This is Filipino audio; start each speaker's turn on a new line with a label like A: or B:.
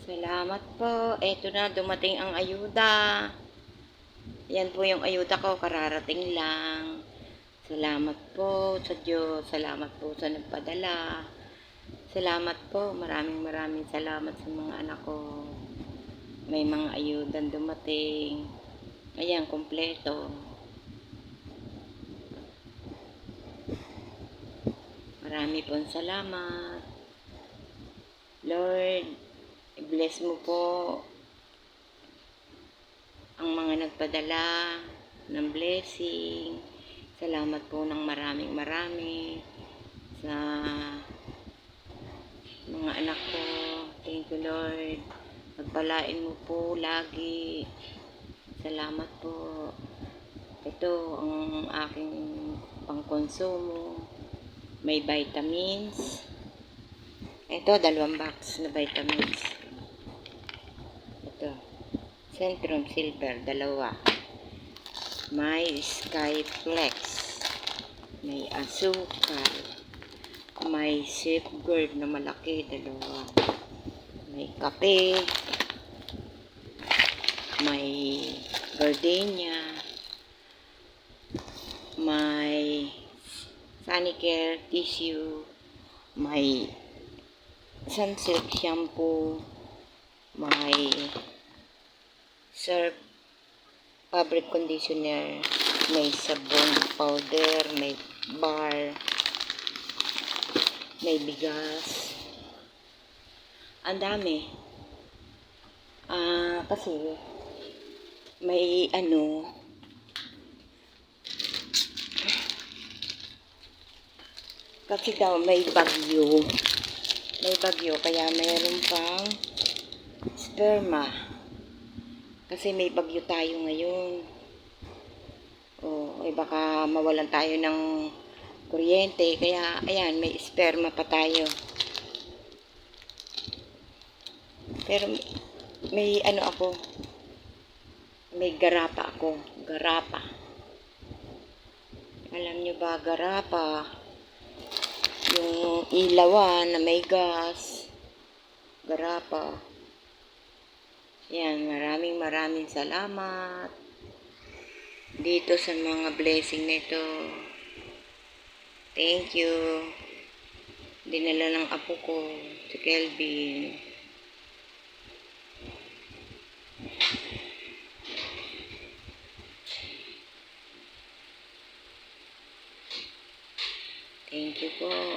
A: Salamat po. Eto na, dumating ang ayuda. Yan po yung ayuda ko, kararating lang. Salamat po sa Diyos. Salamat po sa nagpadala. Salamat po. Maraming salamat sa mga anak ko. May mga ayudan dumating. Ayan, kompleto. Marami pong salamat. Lord, i-bless mo po ang mga nagpadala ng blessing. Salamat po ng marami sa mga anak ko. Thank you, Lord. Pagpalain mo po lagi. Salamat po. Ito ang aking pangkonsumo. May vitamins. Ito, 2 box na vitamins. Ito. Centrum Silver, 2. May Skyflex. May asukal. May safeguard na malaki, 2. May kape. May gardenia. May Sanicare tissue. May Sunsilk shampoo. May Surf fabric conditioner. May sabon powder. May bar. May bigas. Ang dami. Kasi may kasi daw may bagyo. May bagyo kaya mayroon pang sperma. Kasi may bagyo tayo ngayon. Baka mawalan tayo ng kuryente. Kaya, ayan, may sperma pa tayo. Pero, may ako. May garapa ako. Garapa. Alam nyo ba, garapa? Yung ilawan na may gas. Garapa. Yan, maraming salamat dito sa mga blessing nito. Thank you. Dinala ng apo ko, si Kelvin. Thank you po.